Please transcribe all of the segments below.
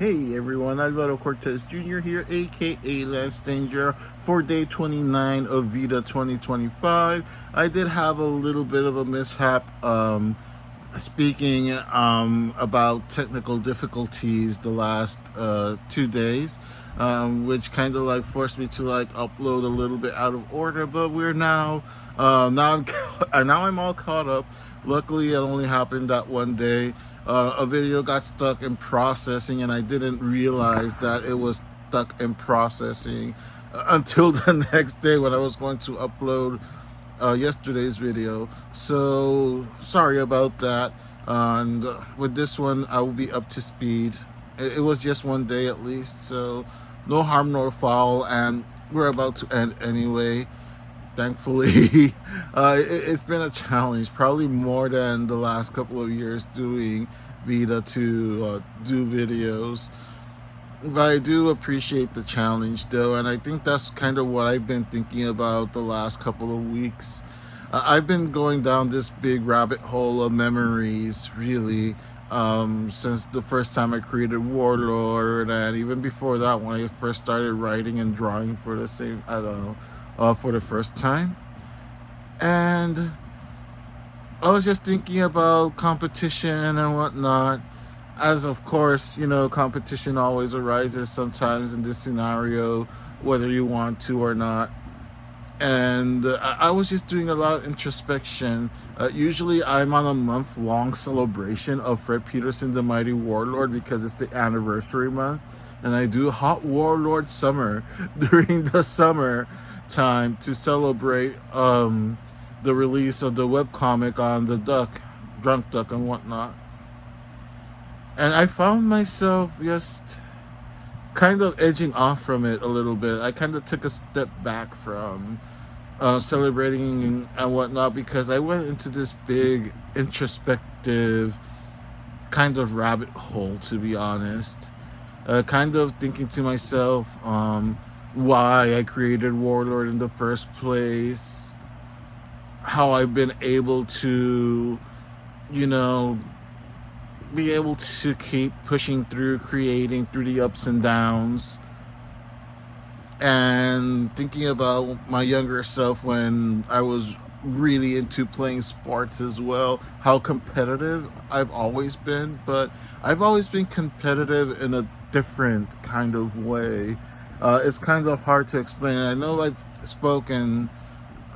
Hey everyone, Alvaro Cortez Jr. here, aka Lance Danger, for day 29 of VEDA 2025. I did have a little bit of a mishap speaking about technical difficulties the last 2 days, which kind of like forced me to like upload a little bit out of order, but we're now now I'm all caught up. Luckily it only happened that one day. A video got stuck in processing and I didn't realize that it was stuck in processing until the next day when I was going to upload yesterday's video. So sorry about that. And with this one I will be up to speed. It was just one day at least, so no harm nor foul, and we're about to end anyway, thankfully. It's been a challenge, probably more than the last couple of years doing VEDA to do videos. But I do appreciate the challenge though, and I think that's kind of what I've been thinking about the last couple of weeks. I've been going down this big rabbit hole of memories, really, since the first time I created Warlord, and even before that, when I first started writing and drawing for the same, I don't know, for the first time. And I was just thinking about competition and whatnot, as of course, you know, competition always arises sometimes in this scenario, whether you want to or not. And I was just doing a lot of introspection. Usually I'm on a month-long celebration of Fred Peterson, the Mighty Warlord, because it's the anniversary month, and I do Hot Warlord Summer during the summer time to celebrate the release of the webcomic on the Drunk Duck and whatnot. And I found myself just kind of edging off from it a little bit. I kind of took a step back from celebrating and whatnot, because I went into this big introspective kind of rabbit hole, to be honest. Kind of thinking to myself why I created Warlord in the first place, how I've been able to, you know, be able to keep pushing through, creating through the ups and downs, and thinking about my younger self when I was really into playing sports as well, how competitive I've always been, but I've always been competitive in a different kind of way. It's kind of hard to explain. I know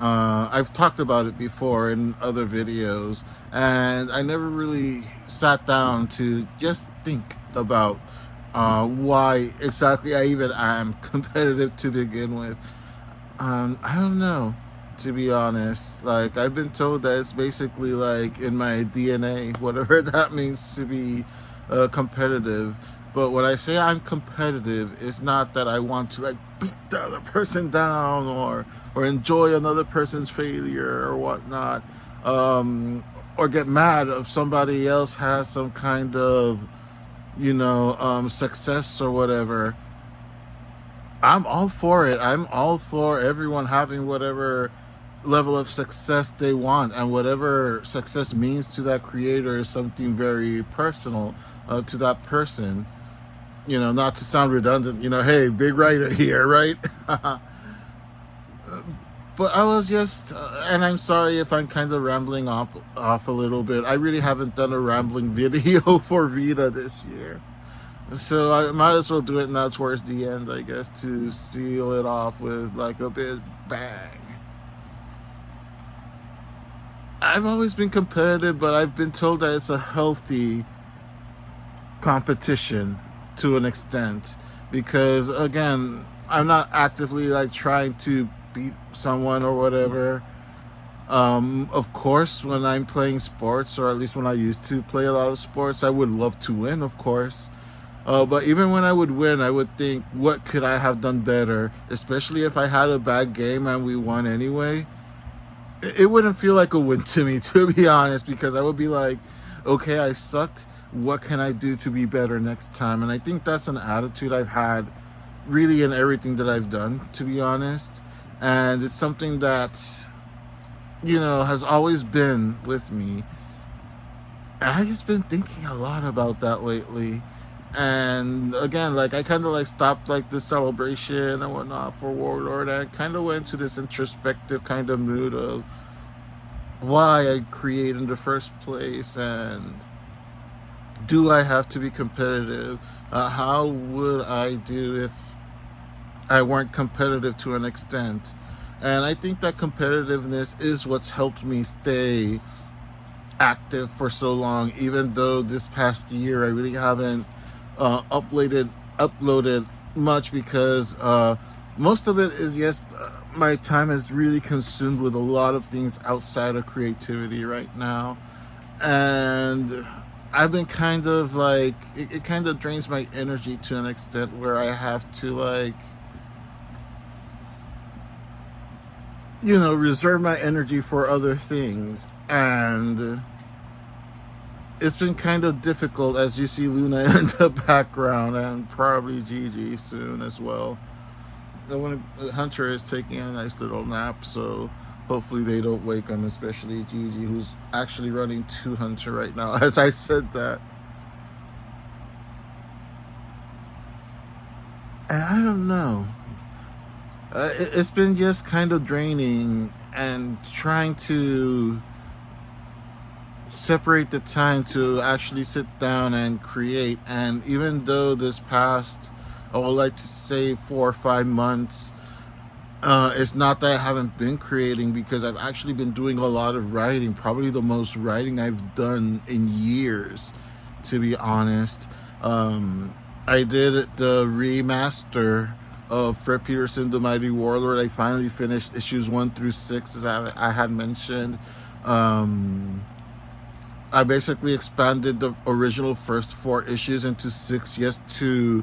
I've talked about it before in other videos, and I never really sat down to just think about why exactly I even am competitive to begin with. I don't know, to be honest. Like, I've been told that it's basically like in my DNA, whatever that means, to be competitive. But when I say I'm competitive, it's not that I want to like beat the other person down or enjoy another person's failure or whatnot, or get mad if somebody else has some kind of, you know, success or whatever. I'm all for it. I'm all for everyone having whatever level of success they want, and whatever success means to that creator is something very personal to that person. You know, not to sound redundant, you know, hey, big writer here, right? But I was just, and I'm sorry if I'm kind of rambling off a little bit. I really haven't done a rambling video for VEDA this year, so I might as well do it now towards the end, I guess, to seal it off with like a big bang. I've always been competitive, but I've been told that it's a healthy competition to an extent, because again, I'm not actively like trying to beat someone or whatever. Of course, when I'm playing sports, or at least when I used to play a lot of sports, I would love to win, of course. But even when I would win, I would think, what could I have done better? Especially if I had a bad game and we won anyway. It wouldn't feel like a win to me, to be honest, because I would be like, okay, I sucked. What can I do to be better next time? And I think that's an attitude I've had really in everything that I've done, to be honest. And it's something that, you know, has always been with me. And I've just been thinking a lot about that lately. And again, like I kind of like stopped like the celebration and whatnot for Warlord. I kind of went to this introspective kind of mood of why I create in the first place, and do I have to be competitive? How would I do if I weren't competitive to an extent? And I think that competitiveness is what's helped me stay active for so long, even though this past year I really haven't uploaded much because most of it is, yes, my time is really consumed with a lot of things outside of creativity right now. And I've been kind of like, it kind of drains my energy to an extent where I have to like, reserve my energy for other things. And it's been kind of difficult, as you see Luna in the background, and probably Gigi soon as well. Hunter is taking a nice little nap, so hopefully they don't wake him, especially Gigi, who's actually running to Hunter right now as I said that. And I don't know. It's been just kind of draining, and trying to separate the time to actually sit down and create. And even though this past, I would like to say 4 or 5 months, it's not that I haven't been creating, because I've actually been doing a lot of writing, probably the most writing I've done in years, to be honest. I did the remaster of Fred Peterson, The Mighty Warlord. I finally finished issues 1 through 6, as I had mentioned. I basically expanded the original first 4 issues into 6, just to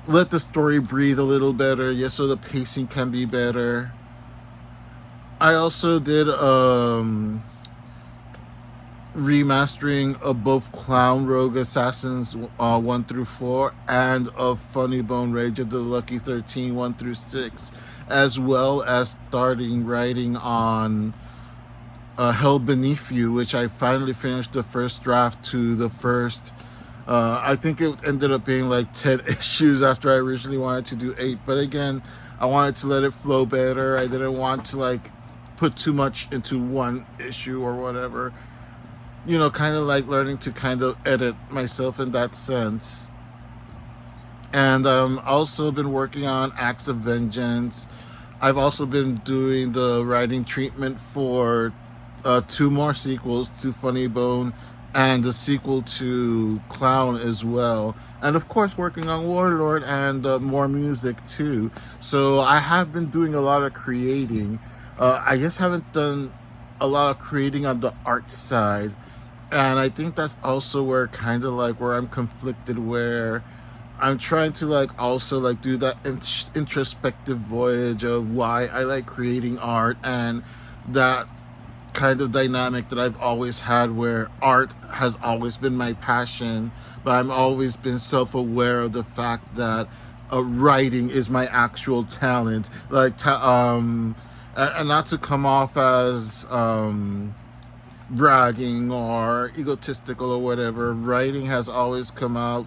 let the story breathe a little better, just so the pacing can be better. I also did remastering of both Clown Rogue Assassins 1 through 4 and of Funny Bone Rage of the Lucky 13 1 through 6, as well as starting writing on Hell Beneath You, which I finally finished the first draft to the first. I think it ended up being like 10 issues after I originally wanted to do 8. But again, I wanted to let it flow better. I didn't want to like put too much into one issue or whatever. Kind of like learning to kind of edit myself in that sense. And also been working on Acts of Vengeance. I've also been doing the writing treatment for 2 more sequels to Funny Bone, and the sequel to Clown as well. And of course, working on Warlord and more music too. So I have been doing a lot of creating. I just haven't done a lot of creating on the art side. And I think that's also where kind of like where I'm conflicted, where I'm trying to like also like do that introspective voyage of why I like creating art, and that kind of dynamic that I've always had, where art has always been my passion, but I'm always been self-aware of the fact that writing is my actual talent. And not to come off as bragging or egotistical or whatever, writing has always come out,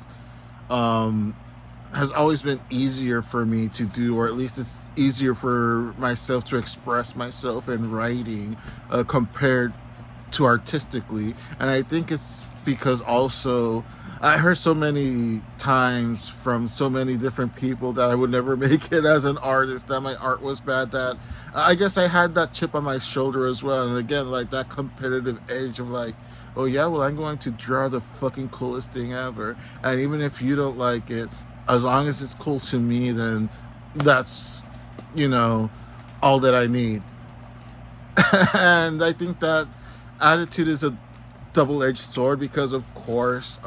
has always been easier for me to do, or at least it's easier for myself to express myself in writing compared to artistically. And I think it's because also I heard so many times from so many different people that I would never make it as an artist, that my art was bad, that I guess I had that chip on my shoulder as well. And again, like that competitive edge of like, oh yeah, well, I'm going to draw the fucking coolest thing ever, and even if you don't like it, as long as it's cool to me, then that's all that I need. And I think that attitude is a double-edged sword, because of course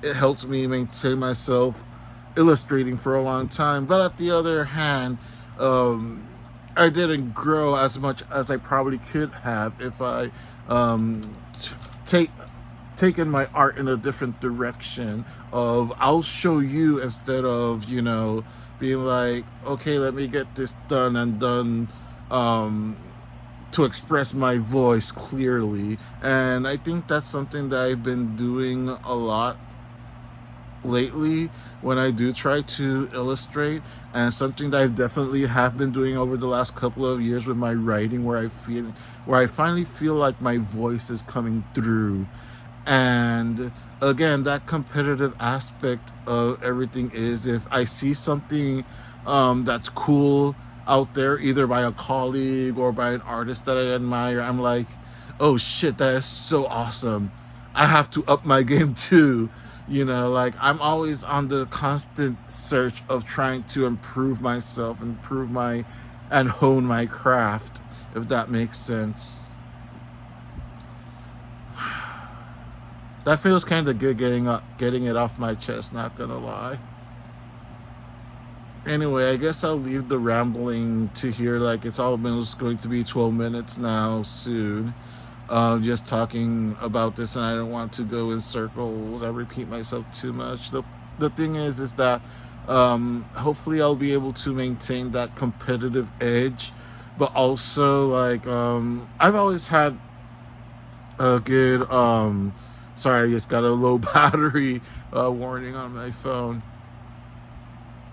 it helps me maintain myself illustrating for a long time, but at the other hand, I didn't grow as much as I probably could have if I taken my art in a different direction of I'll show you, instead of being like, okay, let me get this done and done, to express my voice clearly. And I think that's something that I've been doing a lot lately when I do try to illustrate, and something that I definitely have been doing over the last couple of years with my writing, where I finally feel like my voice is coming through. And again, that competitive aspect of everything is, if I see something that's cool out there, either by a colleague or by an artist that I admire, I'm like, oh shit, that is so awesome. I have to up my game too. Like, I'm always on the constant search of trying to improve myself, and hone my craft, if that makes sense. That feels kind of good, getting it off my chest, not gonna lie. Anyway, I guess I'll leave the rambling to here. Like, it's almost going to be 12 minutes now soon. Just talking about this, and I don't want to go in circles. I repeat myself too much. The thing is that hopefully I'll be able to maintain that competitive edge, but also, like, I've always had a good sorry, I just got a low battery warning on my phone.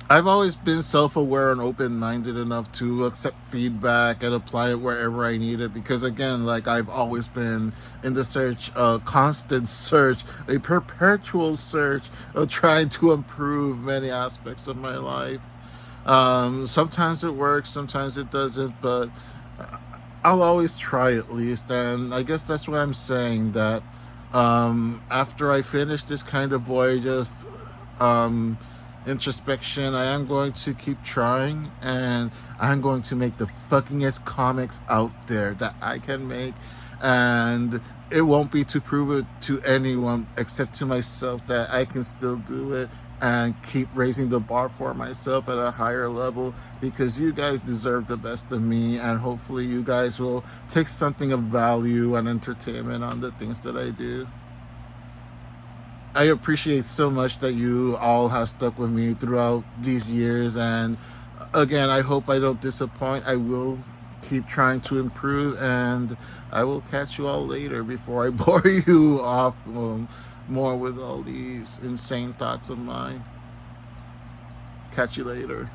I've always been self-aware and open-minded enough to accept feedback and apply it wherever I need it, because again, like, I've always been in the search, a constant search, a perpetual search of trying to improve many aspects of my life. Sometimes it works, sometimes it doesn't, but I'll always try at least. And I guess that's what I'm saying, that after I finish this kind of voyage of um, introspection, I am going to keep trying, and I'm going to make the fuckingest comics out there that I can make. And it won't be to prove it to anyone except to myself that I can still do it, and keep raising the bar for myself at a higher level, because you guys deserve the best of me, and hopefully you guys will take something of value and entertainment on the things that I do. I appreciate so much that you all have stuck with me throughout these years, and again, I hope I don't disappoint. I will keep trying to improve, and I will catch you all later before I bore you off more with all these insane thoughts of mine. Catch you later.